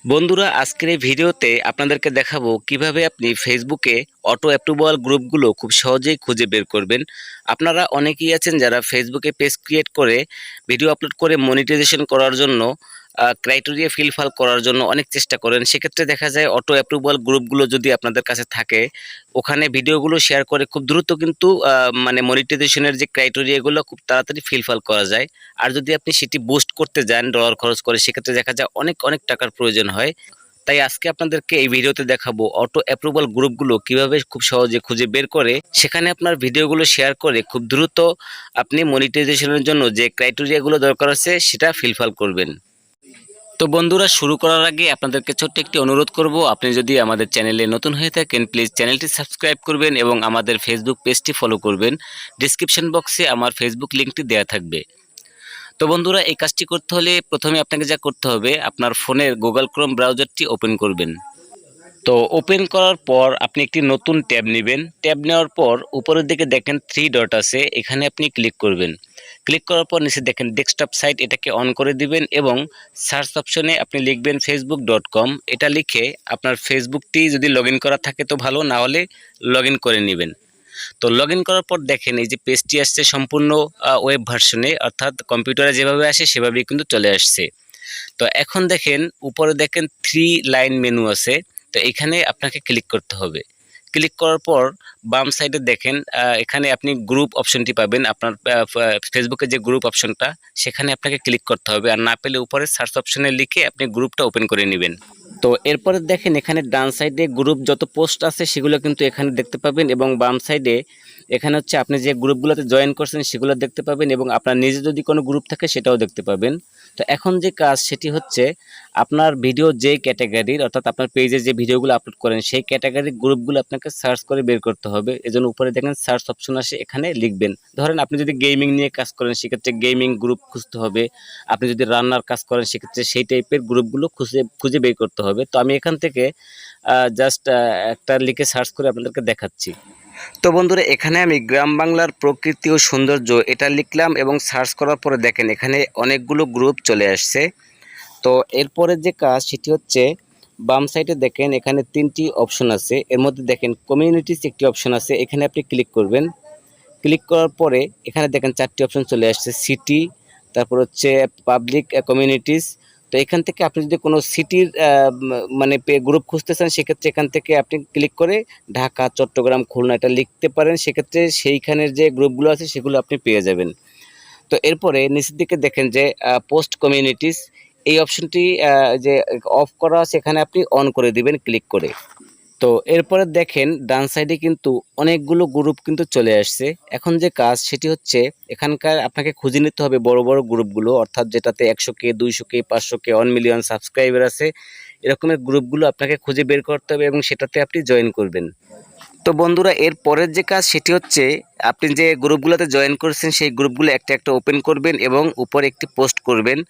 বন্ধুরা, আজকের এই ভিডিওতে আপনাদেরকে দেখাবো কিভাবে আপনি ফেসবুকে অটো অ্যাপ্রুভাল গ্রুপগুলো খুব সহজেই খুঁজে বের করবেন। আপনারা অনেকেই আছেন যারা ফেসবুকে পেজ ক্রিয়েট করে ভিডিও আপলোড করে মনিটাইজেশন করার জন্য ক্রাইটেরিয়া ফিলফিল করার জন্য অনেক চেষ্টা করেন। সেক্ষেত্রে দেখা যায় অটো অ্যাপ্রুভাল গ্রুপগুলো যদি আপনাদের কাছে থাকে, ওখানে ভিডিওগুলো শেয়ার করে খুব দ্রুত কিন্তু মানে মনিটাইজেশনের যে ক্রাইটেরিয়াগুলো খুব তাড়াতাড়ি ফিলফিল করা যায়। আর যদি আপনি সেটি বুস্ট করতে যান ডলার খরচ করে, সেক্ষেত্রে দেখা যায় অনেক অনেক টাকার প্রয়োজন হয়। তাই আজকে আপনাদেরকে এই ভিডিওতে দেখাবো অটো অ্যাপ্রুভাল গ্রুপগুলো কিভাবে খুব সহজে খুঁজে বের করে সেখানে আপনার ভিডিওগুলো শেয়ার করে খুব দ্রুত আপনি মনিটাইজেশনের জন্য যে ক্রাইটেরিয়াগুলো দরকার আছে সেটা ফিলফিল করবেন। তো বন্ধুরা, শুরু করার আগে আপনাদেরকে ছোট্ট একটি অনুরোধ করব, আপনি যদি আমাদের চ্যানেলে নতুন হয়ে থাকেন প্লিজ চ্যানেলটি সাবস্ক্রাইব করবেন এবং আমাদের ফেসবুক পেজটি ফলো করবেন। ডিসক্রিপশন বক্সে আমার ফেসবুক লিঙ্কটি দেওয়া থাকবে। তো বন্ধুরা, এই কাজটি করতে হলে প্রথমে আপনাকে যা করতে হবে, আপনার ফোনের গুগল ক্রোম ব্রাউজারটি ওপেন করবেন। তো ওপেন করার পর আপনি একটি নতুন ট্যাব নেবেন। ট্যাব নেওয়ার পর উপরের দিকে দেখেন 3 ডট আছে, এখানে আপনি ক্লিক করবেন। ক্লিক করার পর নিচে দেখেন ডেস্কটপ সাইট, এটাকে অন করে দিবেন এবং সার্চ অপশনে আপনি লিখবেন facebook.com। এটা লিখে আপনার ফেসবুকটি যদি লগ ইন করা থাকে তো ভালো, না হলে লগ ইন করে নেবেন। তো লগ ইন করার পর দেখেন এই যে পেজটি আসছে সম্পূর্ণ ওয়েব ভার্সনে, অর্থাৎ কম্পিউটারে যেভাবে আসে সেভাবেই কিন্তু চলে আসছে। তো এখন দেখেন উপরে দেখেন 3 লাইন মেনু আছে, তো এখানে আপনাকে ক্লিক করতে হবে। ক্লিক করার পর বাম সাইডে দেখেন এখানে আপনি গ্রুপ অপশনটি পাবেন। আপনার ফেসবুকের যে গ্রুপ অপশনটা, সেখানে আপনাকে ক্লিক করতে হবে। আর না পেলে উপরে সার্চ অপশনে লিখে আপনি গ্রুপটা ওপেন করে নেবেন। তো এরপরে দেখেন এখানে ডান সাইডে গ্রুপ যত পোস্ট আছে সেগুলো কিন্তু এখানে দেখতে পাবেন এবং বাম সাইডে এখানে হচ্ছে আপনি যে গ্রুপগুলোতে জয়েন করছেন সেগুলো দেখতে পাবেন এবং আপনার নিজে যদি কোনো গ্রুপ থাকে সেটাও দেখতে পাবেন। তো এখন যে কাজ সেটি হচ্ছে, আপনার ভিডিও যে ক্যাটাগরির, অর্থাৎ আপনার পেজে যে ভিডিওগুলো আপলোড করেন সেই ক্যাটাগরির গ্রুপগুলো আপনাকে সার্চ করে বের করতে হবে। এজন্য উপরে দেখেন সার্চ অপশন আসে, এখানে লিখবেন। ধরেন আপনি যদি গেমিং নিয়ে কাজ করেন সেক্ষেত্রে গেমিং গ্রুপ খুঁজতে হবে। আপনি যদি রান্নার কাজ করেন সেক্ষেত্রে সেই টাইপের গ্রুপগুলো খুঁজে বের করতে হবে। তো আমি এখান থেকে জাস্ট একটা লিখে সার্চ করে আপনাদেরকে দেখাচ্ছি। তো বন্ধুরা, এখানে আমি গ্রাম বাংলার প্রকৃতি ও সৌন্দর্য এটা লিখলাম এবং সার্চ করার পরে দেখেন এখানে অনেকগুলো গ্রুপ চলে আসছে। তো এরপরে যে কাজ সেটি হচ্ছে, বাম সাইডে দেখেন এখানে 3টি অপশন আছে। এর মধ্যে দেখেন কমিউনিটিস একটি অপশন আছে, এখানে আপনি ক্লিক করবেন। ক্লিক করার পরে এখানে দেখেন 4টি অপশন চলে আসছে, সিটি, তারপর হচ্ছে পাবলিক কমিউনিটিস। তো এখান থেকে আপনি যদি কোনো সিটির মানে গ্রুপ খুঁজতে চান সেক্ষেত্রে এখান থেকে আপনি ক্লিক করে ঢাকা, চট্টগ্রাম, খুলনা এটা লিখতে পারেন। সেক্ষেত্রে সেইখানের যে গ্রুপগুলো আছে সেগুলো আপনি পেয়ে যাবেন। তো এরপরে নিচের দিকে দেখেন যে পোস্ট কমিউনিটিস, এই অপশনটি যে অফ করা আছে এখানে আপনি অন করে দিবেন ক্লিক করে। তো এরপরে দেখেন ডান সাইডে কিন্তু অনেকগুলো গ্রুপ কিন্তু চলে আসছে। এখন যে কাজ সেটি হচ্ছে, এখানকার আপনাকে খুঁজে নিতে হবে বড় বড় গ্রুপগুলো, অর্থাৎ যেটাতে 100K, 200K, 500K, 1 million subscriber আছে, এরকমের গ্রুপগুলো আপনাকে খুঁজে বের করতে হবে এবং সেটাতে আপনি জয়েন করবেন। তো বন্ধুরা, এর পরের যে কাজ সেটি হচ্ছে, আপনি যে গ্রুপগুলোতে জয়েন করছেন সেই গ্রুপগুলো একটা একটা ওপেন করবেন এবং উপরে একটি পোস্ট করবেন।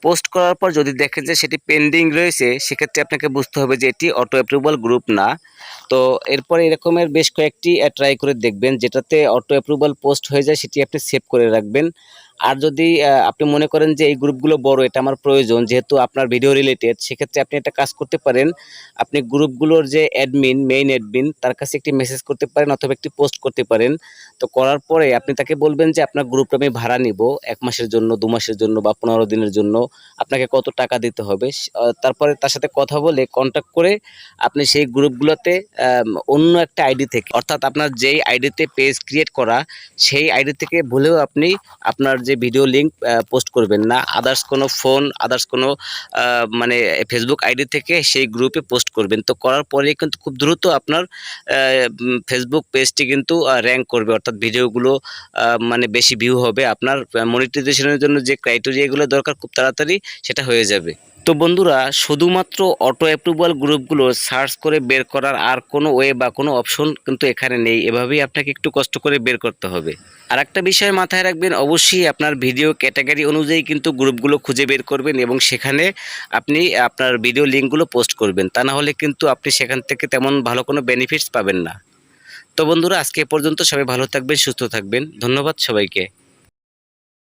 পোস্ট করার পর যদি দেখেন যে সেটি পেন্ডিং রয়েছে সেক্ষেত্রে আপনাকে বুঝতে হবে যে এটি অটো অ্যাপ্রুভাল গ্রুপ না। তো এরপরে এরকমের বেশ কয়েকটি ট্রাই করে দেখবেন, যেটাতে অটো অ্যাপ্রুভাল পোস্ট হয়ে যায় সেটি আপনি সেভ করে রাখবেন। আর যদি আপনি মনে করেন যে এই গ্রুপগুলো বড়, এটা আমার প্রয়োজন যেহেতু আপনার ভিডিও রিলেটেড, সেক্ষেত্রে আপনি একটা কাজ করতে পারেন। আপনি গ্রুপগুলোর যে অ্যাডমিন, মেইন অ্যাডমিন, তার কাছে একটি মেসেজ করতে পারেন অথবা একটি পোস্ট করতে পারেন। তো করার পরে আপনি তাকে বলবেন যে আপনার গ্রুপটা আমি ভাড়া নিব 1 মাসের জন্য, 2 মাসের জন্য বা 15 দিনের জন্য, আপনাকে কত টাকা দিতে হবে। তারপরে তার সাথে কথা বলে কন্ট্যাক্ট করে আপনি সেই গ্রুপগুলোতে অন্য একটা আইডি থেকে, অর্থাৎ আপনার যেই আইডিতে পেজ ক্রিয়েট করা সেই আইডি থেকে ভুলেও আপনি আপনার যে ভিডিও লিঙ্ক পোস্ট করবেন না। আদার্স কোনো ফোন, আদার্স কোনো মানে ফেসবুক আইডি থেকে সেই গ্রুপে পোস্ট করবেন। তো করার পরে কিন্তু খুব দ্রুত আপনার ফেসবুক পেজটি কিন্তু র্যাঙ্ক করবে, অর্থাৎ ভিডিওগুলো মানে বেশি ভিউ হবে। আপনার মনিটাইজেশনের জন্য যে ক্রাইটেরিয়াগুলো দরকার খুব তাড়াতাড়ি সেটা হয়ে যাবে। তো বন্ধুরা, শুধুমাত্র অটো অ্যাপ্রুভাল গ্রুপগুলো সার্চ করে বের করার আর কোনো ওয়ে বা কোনো অপশন কিন্তু এখানে নেই। এভাবেই আপনাকে একটু কষ্ট করে বের করতে হবে। আর একটা বিষয় মাথায় রাখবেন, অবশ্যই আপনার ভিডিও ক্যাটাগরি অনুযায়ী কিন্তু গ্রুপগুলো খুঁজে বের করবেন এবং সেখানে আপনি আপনার ভিডিও লিঙ্কগুলো পোস্ট করবেন। তা না হলে কিন্তু আপনি সেখান থেকে তেমন ভালো কোনো বেনিফিটস পাবেন না। তো বন্ধুরা, আজকে এ পর্যন্ত। সবাই ভালো থাকবেন, সুস্থ থাকবেন। ধন্যবাদ সবাইকে।